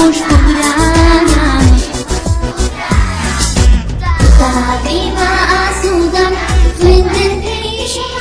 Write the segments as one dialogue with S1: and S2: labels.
S1: خوش بگرانا کتابی ما آسودم خوێندن پیشمان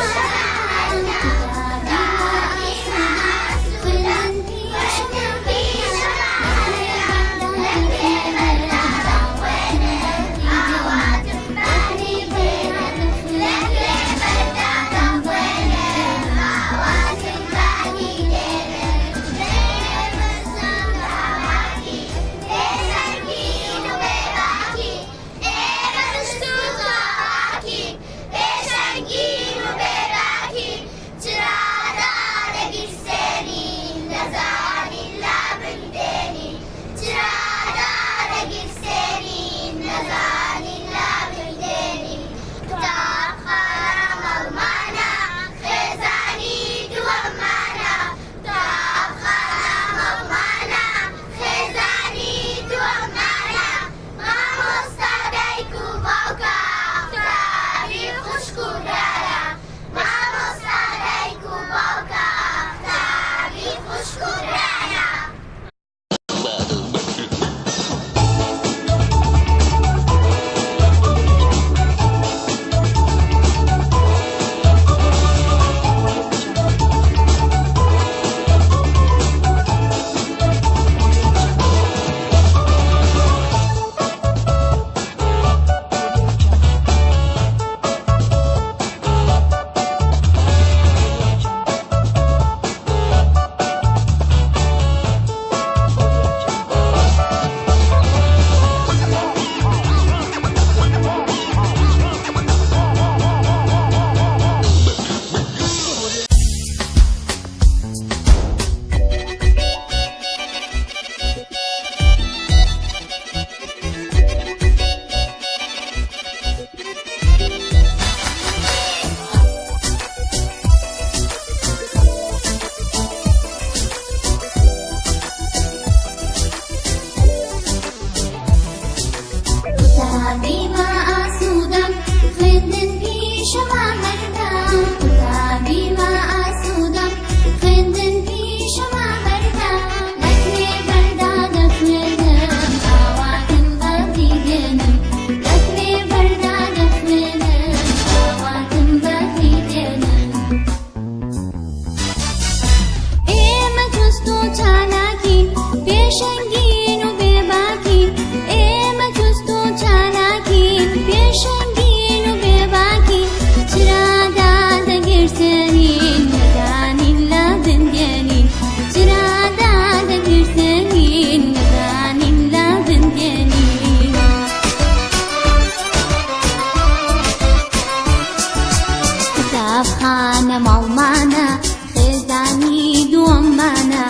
S1: کتابخانە ماڵمانە خێزانی دووەممانە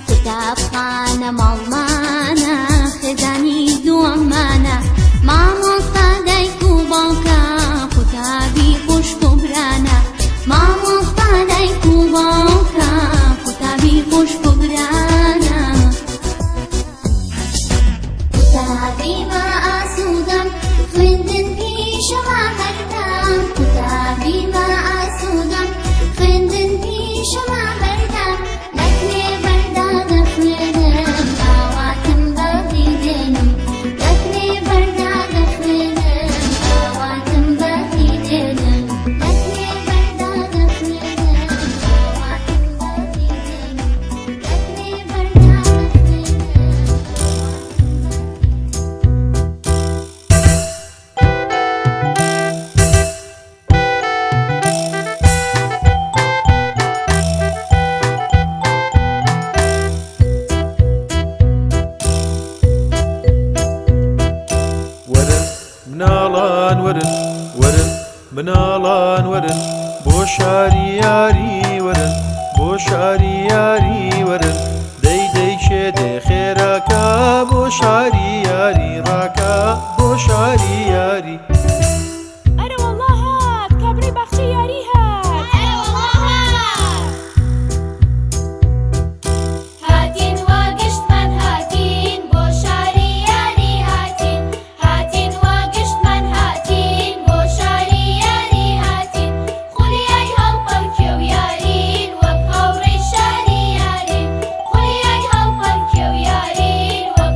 S1: کتابخانە ماڵمانە خێزانی دووەممانە مامۆستا دایک و باوکە قوتابی خوشک و برانە مامۆستا دایک و باوکە قوتابی خوشک و برانە کتابی ما ئاسوودەم خوێندن پیشەما بەردەم کتابی ما ئاسوودەم خوێندن پیشەما بەردەم لەکوێ بەردا دەخوێنم ئاواتم بەڕی دێنم لەکوێ بەردا دەخوێنم ئاواتم بەڕی دێنم لەکوێ بەردا دەخوێنم ئاواتم بەڕی دێنم لەکوێ بەردا
S2: مناڵان ورن ورن مناڵان ورن بۆ شاری یاری ورن بۆ شاری یاری ورن دەی دەی شێدێ خێراکە بۆ شاری یاری ڕاکە بۆ شاری یاری
S3: ئەرە وەڵڵا هات کابرای باخچەی یاری هات
S1: ئەرە وەڵڵا
S4: هاتین وا گشتمان هاتین بۆ شاری یاری هاتین هاتین وا گشتمان هاتین بۆ شاری یاری هاتین خولیای هەڵپەڵکێ و یارین وەک هاوڕێی شاری یارین خولیای هەڵپەڵکێ و یارین وەک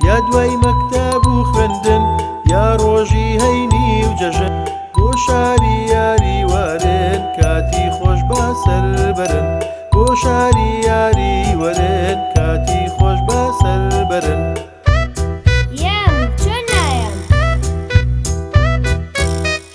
S2: یا دوای مەکتەب و خوێندن یا ڕۆژی هەینی و جەژن بۆ شاری یاری وەرن کاتی خۆش با سەر بەرن بۆ شاری یاری وەرن کاتی خۆش با سەر بەرن
S3: یام چۆن نایەم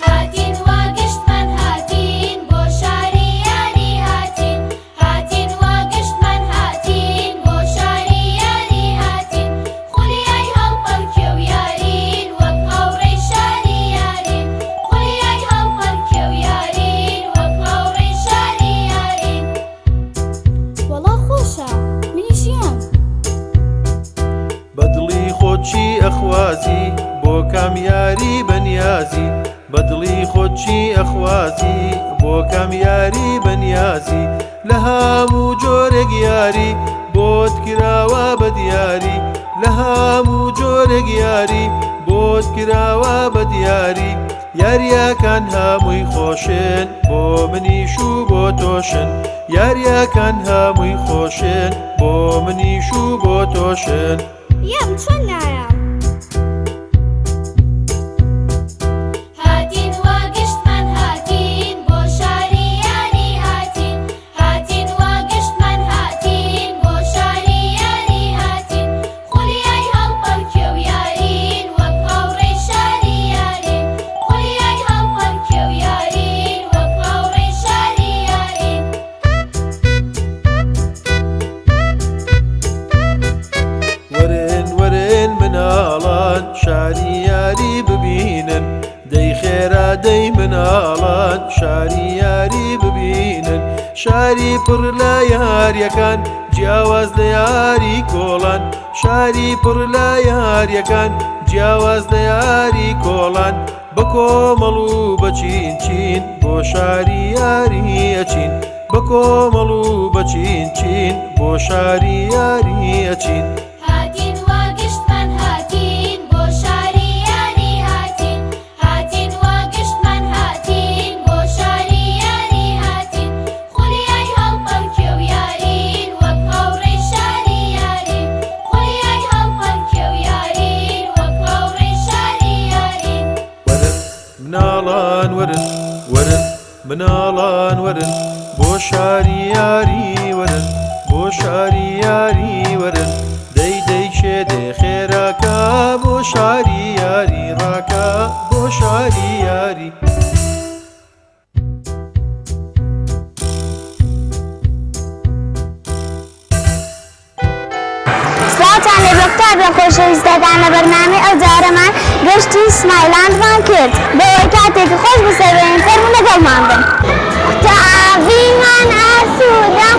S4: هاتین وا گشتمان هاتین بۆ شاری یاری هاتین هاتین وا گشتمان هاتین بۆ شاری یاری هاتین خولیای هەڵپەڵکێ و یارین وەک هاوڕێی شاری یارین خولیای هەڵپەڵکێ و یارین وەک هاوڕێی شاری یارین
S3: وەڵا خۆشە منیشیان
S2: بەدڵی خۆچی ئەخوازی بۆ کامیاری بەنیازی بەدڵی خۆچی ئەخوازی بۆ کامیاری بەنیازی لە هەموو جۆرێک یاری بۆت کراوە بە دیاری لە هەموو جۆرێک یاری بۆت کراوە بە دیاری یاریەکان هەمووی خۆشن بۆ منیش و بۆ تۆشن یاریەکان هەمووی خۆشن بۆ منیش و بۆ تۆشن
S3: یام چۆن نایەم
S4: هاتین وا گشتمان هاتین بۆ شاری یاری هاتین هاتین وا گشتمان هاتین بۆ شاری یاری هاتین خولیای هەڵپەڵکێ و یارین وەک هاوڕێی شاری یارین خولیای هەڵپەڵکێ و یارین وەک هاوڕێی شاری یارین
S2: وەرن وەرن مناڵان شاری یاری ببینن دەی خێرا دەی مناڵان شاری یاری ببینن شاری پڕ لە یاریەکان جیاواز لە یاری کۆڵان شاری پڕ لە یاریەکان جیاواز لە یاری کۆڵان بە کۆمەڵ و بە چین چین بۆ شاری یاری ئەچین بە کۆمەڵ و بە چین چین بۆ شاری یاری ئەچین
S4: هاتین وا گشتمان هاتین بۆ شاری یاری هاتین هاتین وا گشتمان هاتین بۆ شاری یاری هاتین خولیای هەڵپەڵکێ و یارین وەک هاوڕێی شاری یارین خولیای هەڵپەڵکێ و یارین وەک هاوڕێی شاری یارین
S2: وەرن مناڵان وەرن وەرن مناڵان وەرن بۆ شاری یاری وەرن بۆ شاری یاری وەرن دەی دەی شێدێ خێراکە بۆ شاری یاری ڕاکە بۆ شاری یاری
S5: سلااوتان لێ بە قوتابیان خۆشەویستەکان لە بەرنامەی ئەو جارەمان گەشتی سمایلاندمان کرد بەوەی کاتێکی خۆش بسەوێنین فەرموو لەگەڵمان بن قوتابیمان ئاسوودە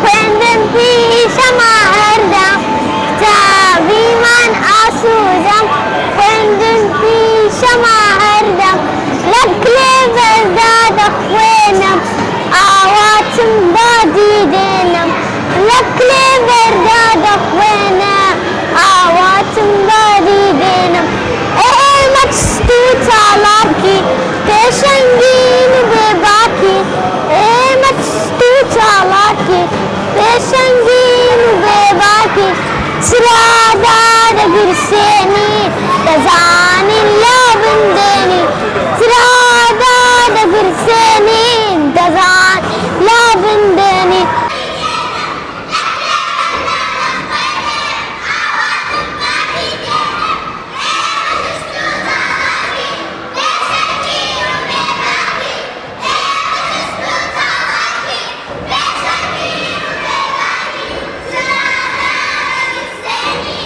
S5: خوێندن پیشەما هەردە قوتابیمان ئاسوودە خوێندن پیشەما هەردە لە کلێڤەردا دەخوێنم ئاواتم بادی دێنم لە کلێڤەردا دەخوێنم ئاواتم بادی دێنم ئێمە چست و چالاکی پێشەنگین و بێباکی ئێمە چست و چالاکی پێشەنگین و بێباکی چرادا دەگرسێنی دەزانین لا بندێنی چرادا دەگرسێنی دەزان لا بندێنی
S1: Seni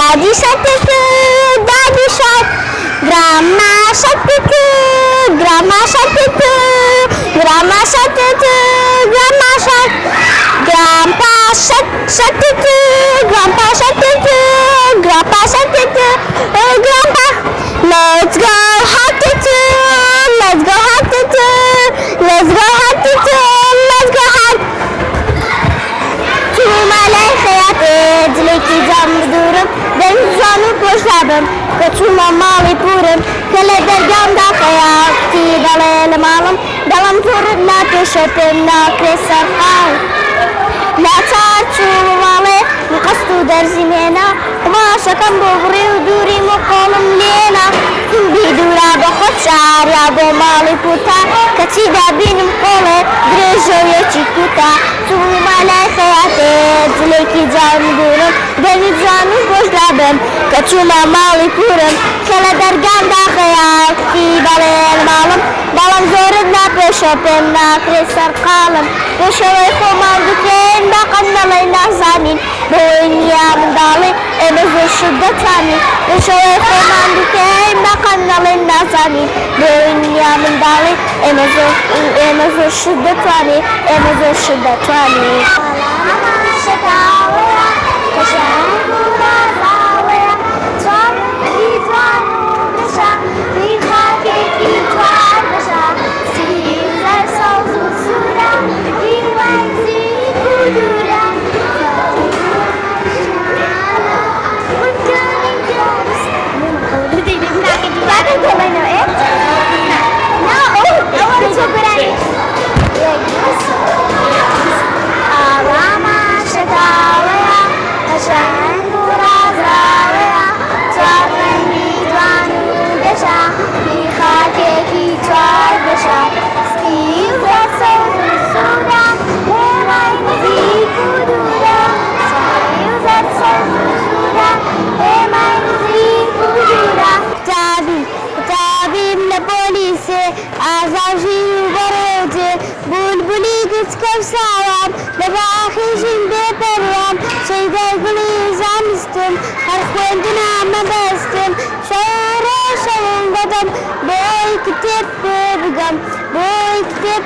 S5: دادی شتک دادی شت گرامما شتک گرامما شتک گرامما شتک گرامما شت grandpa شتک grandpa شتک grandpa شتک grandpa let's go hattu let's go hattu let's go hattu let's go hat Malay hayatı dileki cam durum deniz canı koşladım kaçuma mavi purum kale dergamda hayatı dalayalım alım dalam turut la teşetim la kresar hal لا تعرفوا مالي نقصدوا درزمينا وما شكم بغري ودوري مقالم لينا بيدورا بخد شعر يا بو مالي بوتا كتيدا بين مقالي درجو يتي كوتا تو مالي خياتي دليكي جان دورم دني جانو بوش لابم كتوما مالي بورم كلا درگان دا خياتي بالي المالم دالم زورد نا بشوبم نا كريسر قالم بشوي خومال دكين باقنا لينا زانين بوينيا من دالي امزو شدة تاني بشوي خومال دكين باقنا لينا زانين بوينيا من دالي امزو شدة تاني امزو شدة تاني ساوام لباخي جنبي بريان شيدا قولي زانستم هر خويندنا مبستم شورا شوين قدم بوي كتب بقم بوي كتب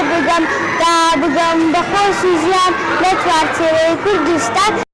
S5: بقم دا بقم بخوشي زيان لتوارتي كردستان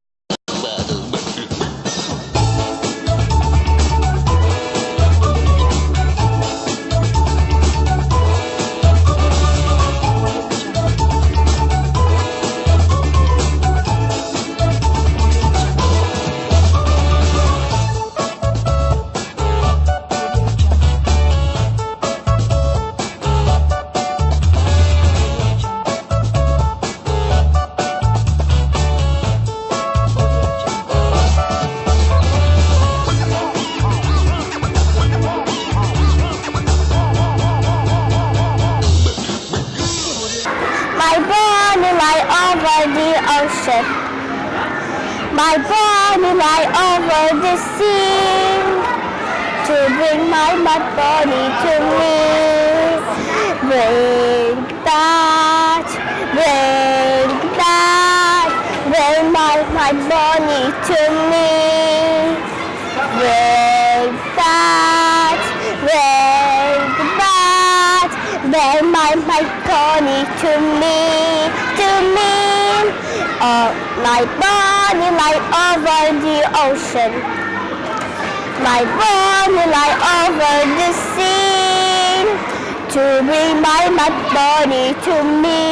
S5: My body lie over the sea to bring my mud body to me. Bring that, bring my mud body to me. Bring that, bring my mud body to me, my body lie over the ocean. My body lie over the sea to bring my mud body to me.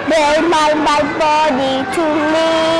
S5: Bring my mud body to me.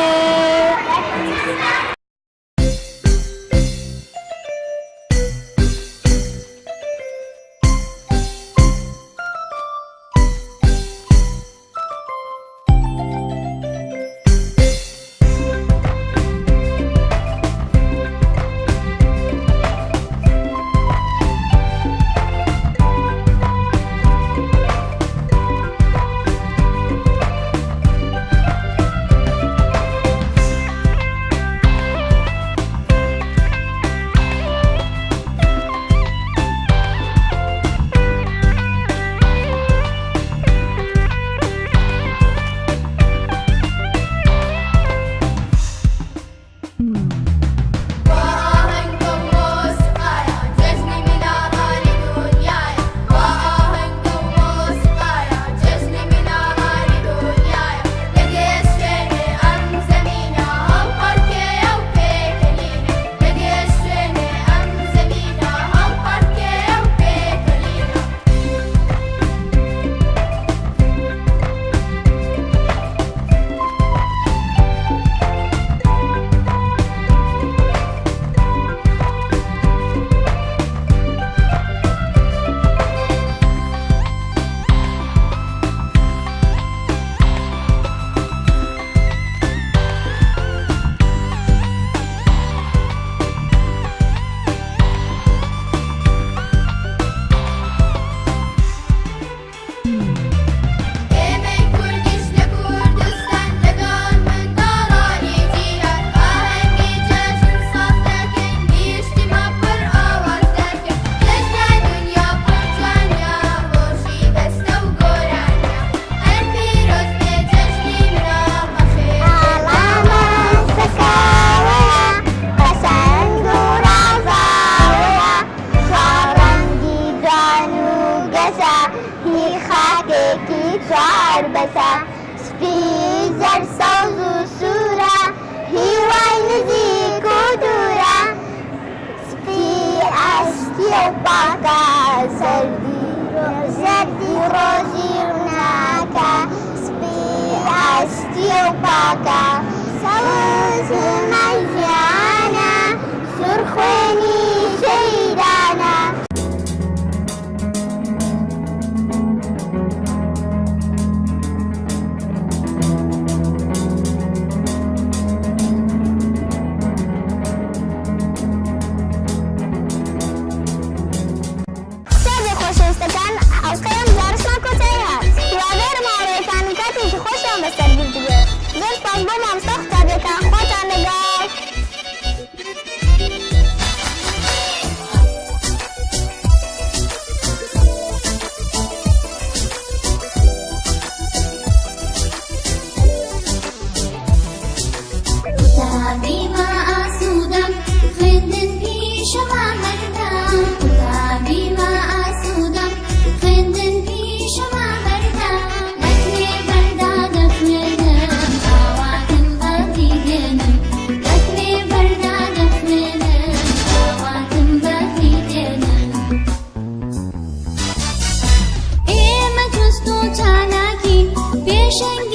S5: چوار بەسە سپی زەر سەوز و سوورە هیوای نزیک و دوورە سپی ئاشتیە و پاکە زەردی ڕۆژی ڕووناکە سپی ئاشتیە و پاکە سەوزمە ژیانە سورخوێنی شەیدانە خۆشەویستەکان ئەڵقەیەم جارشمان کۆتایی هات هیوادارم هاوڕێیەکانم کاتێکی خۆشیان بەسەر بردبێت زۆر سپاس بۆ مامۆستا قوتابیەکان خۆتان لەگەڵ
S1: قوتابیمە ئاسوودەم خوێندن پیشەما هەردام قوتابیمە ئاسوودەم خوێندن پیشەما هەردام لەکوێ بەردا دەخوێنم ئاواتم بەفری دێنم لەکوێ بەردا دەخوێنم ئاواتم بەفری دێنم ئێمە جوست و چالاکی پێشەنگ